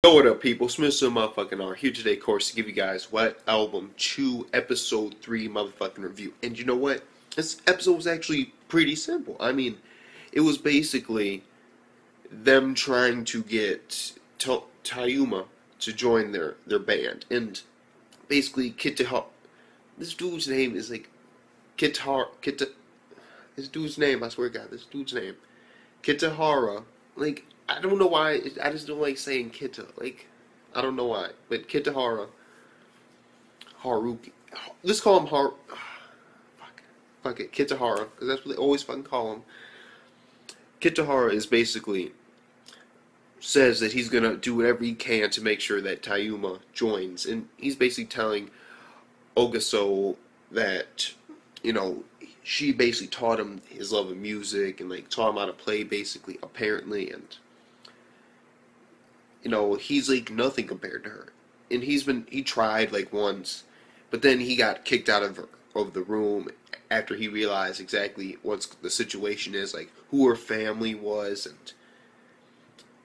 Yo, what up, people? Smith so motherfucking R here today, of course, to give you guys What Album 2 Episode 3 motherfucking review. And you know what? This episode was actually pretty simple. I mean, it was basically them trying to get Touma to join their band. And basically, this dude's name is like this dude's name, I swear to God, this dude's name. Kitahara, like, I don't know why, I just don't like saying Kita, like, I don't know why, but Kitahara, Haruki, let's call him fuck it, Kitahara, because that's what they always fucking call him. Kitahara is basically, says that he's gonna do whatever he can to make sure that Touma joins, and he's basically telling Ogaso that, you know, she basically taught him his love of music, and like taught him how to play, basically, apparently, and you know, he's like nothing compared to her. And he tried like once, but then he got kicked out of the room after he realized exactly what the situation is, like who her family was, and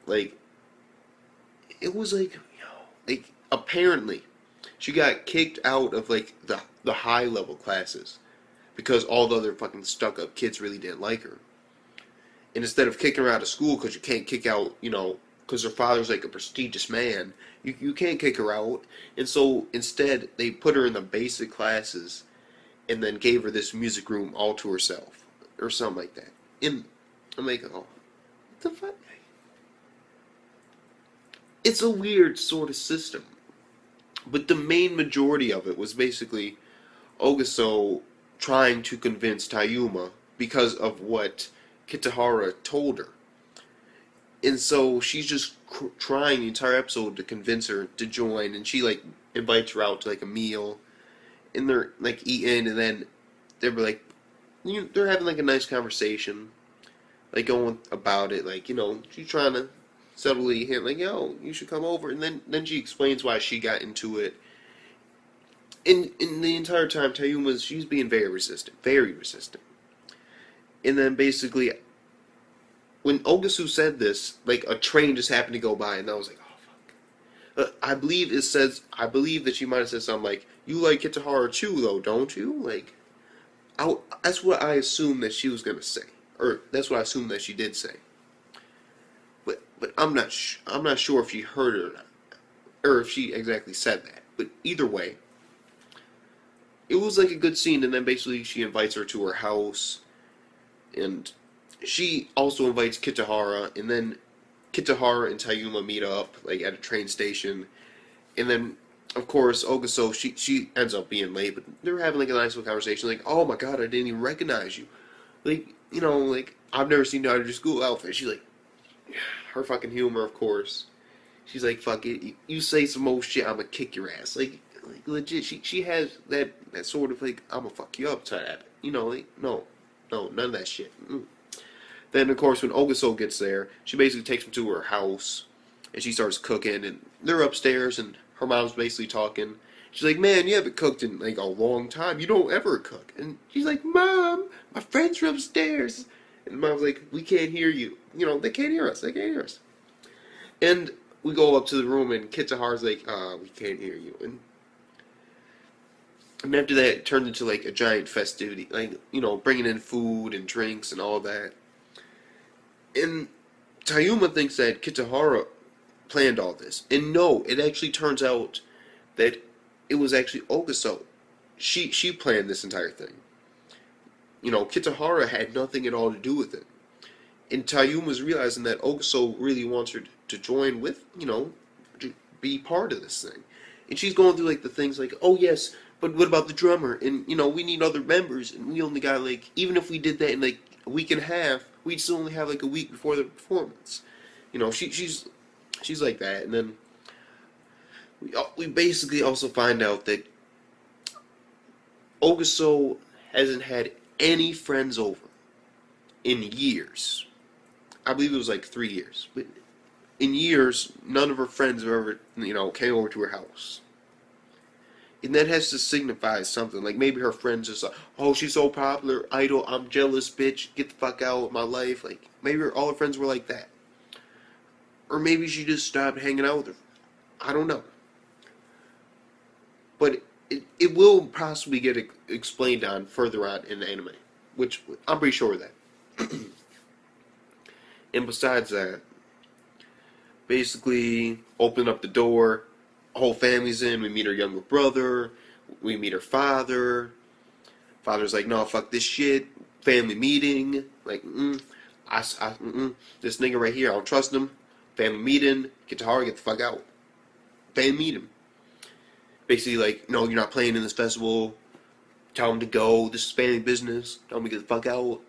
like it was like apparently she got kicked out of like the high level classes because all the other fucking stuck up kids really didn't like her. And instead of kicking her out of school because you can't kick out, you know, because her father's like a prestigious man, you can't kick her out. And so instead they put her in the basic classes and then gave her this music room all to herself or something like that. And I'm like, oh, what the fuck? It's a weird sort of system. But the main majority of it was basically Ogaso trying to convince Touma because of what Kitahara told her. And so she's just trying the entire episode to convince her to join, and she like invites her out to like a meal, and they're like eating, and then they're like, they're having like a nice conversation, like going about it, like, you know, she's trying to subtly hint like, yo, you should come over, and then she explains why she got into it. In the entire time, she's being very resistant, and then basically, when Ogasu said this, like a train just happened to go by, and I was like, oh fuck. I believe that she might have said something like, "You like Kitahara too, though, don't you?" Like, that's what I assumed that she was gonna say, or that's what I assumed that she did say. But I'm not sure if she heard it or not, or if she exactly said that. But either way, it was like a good scene, and then basically she invites her to her house, and she also invites Kitahara, and then Kitahara and Touma meet up like at a train station, and then of course Ogaso, she ends up being late, but they're having like a nice little conversation, like, oh my god, I didn't even recognize you, like, you know, like, I've never seen you out of your school outfit. She's like, her fucking humor, of course. She's like, fuck it, you say some old shit, I'ma kick your ass, like legit. She has that sort of like, I'ma fuck you up type, you know, like, no, none of that shit. Then, of course, when Ogaso gets there, she basically takes him to her house, and she starts cooking, and they're upstairs, and her mom's basically talking. She's like, man, you haven't cooked in, like, a long time. You don't ever cook. And she's like, Mom, my friends are upstairs. And Mom's like, we can't hear you. You know, they can't hear us. And we go up to the room, and Kitahara's like, we can't hear you. And after that, it turned into, like, a giant festivity. Like, you know, bringing in food and drinks and all that. And Touma thinks that Kitahara planned all this. And no, it actually turns out that it was actually Ogaso. She planned this entire thing. You know, Kitahara had nothing at all to do with it. And Touma's realizing that Ogaso really wants her to join with, you know, to be part of this thing. And she's going through like the things like, oh yes, but what about the drummer? And, you know, we need other members, and we only got like, even if we did that in like a week and a half, we'd still only have like a week before the performance. You know, she's like that. And then we basically also find out that Ogaso hasn't had any friends over in years. I believe it was like 3 years. But in years, none of her friends have ever, you know, came over to her house. And that has to signify something. Like, maybe her friends just like, oh, she's so popular, idol, I'm jealous, bitch, get the fuck out of my life. Like, maybe all her friends were like that. Or maybe she just stopped hanging out with her. I don't know. But it will possibly get explained on further on in the anime, which I'm pretty sure of that. And besides that, basically open up the door, whole family's in, we meet her younger brother, we meet her father. Father's like, no, fuck this shit. Family meeting, like, this nigga right here, I don't trust him. Family meeting, Kitahara, get the fuck out. Family meeting. Basically, like, no, you're not playing in this festival. Tell him to go. This is family business. Tell him to get the fuck out.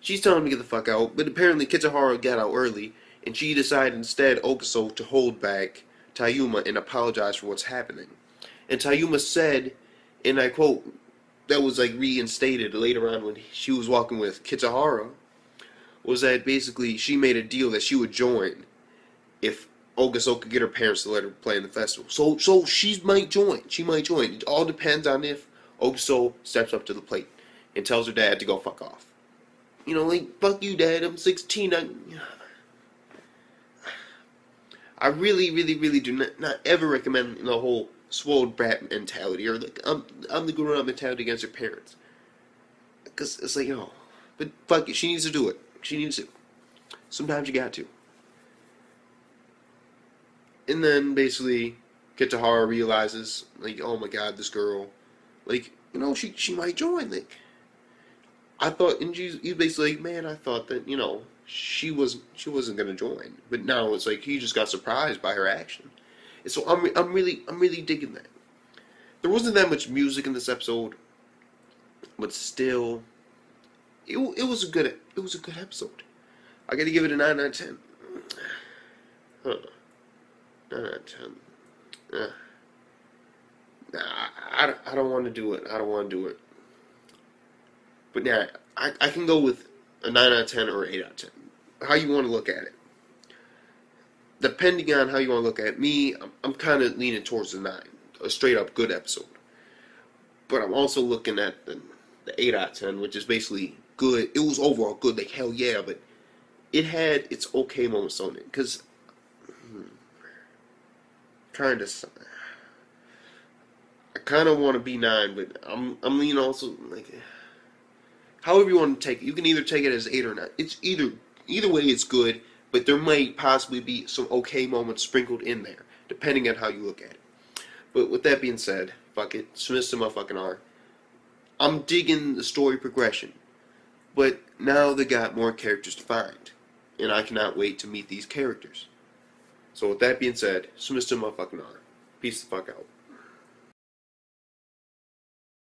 She's telling him to get the fuck out, but apparently Kitahara got out early, and she decided instead, Okuso, to hold back Touma and apologize for what's happening. And Touma said, and I quote, that was like reinstated later on when she was walking with Kitahara, was that basically she made a deal that she would join if Okuso could get her parents to let her play in the festival. So she might join. She might join. It all depends on if Okuso steps up to the plate and tells her dad to go fuck off. You know, like, fuck you, Dad, I'm 16. I really, really, really do not ever recommend the whole spoiled brat mentality, or like, I'm the grown-up mentality against her parents. Because it's like, oh, but fuck it, she needs to do it. She needs to. Sometimes you got to. And then, basically, Kitahara realizes, like, oh my god, this girl, like, you know, she might join, like, I thought, and he's basically like, man, I thought that, you know, she wasn't gonna join, but now it's like he just got surprised by her action, and so I'm really digging that. There wasn't that much music in this episode, but still, it was a good episode. I got to give it a 9 out of 10. Huh. 9 out of 10. Nah, I don't want to do it. I don't want to do it. But yeah, I can go with a 9 out of 10 or 8 out of 10. How you want to look at it. Depending on how you want to look at it, me, I'm kind of leaning towards the 9. A straight up good episode. But I'm also looking at the 8 out of 10, which is basically good. It was overall good, like hell yeah, but it had its okay moments on it. Because, trying to, I kind of want to be 9, but I'm leaning also, like, however you want to take it. You can either take it as 8 or 9. It's either way it's good, but there might possibly be some okay moments sprinkled in there, depending on how you look at it. But with that being said, fuck it, dismiss the motherfucking R. I'm digging the story progression, but now they got more characters to find, and I cannot wait to meet these characters. So with that being said, dismiss the motherfucking R. Peace the fuck out.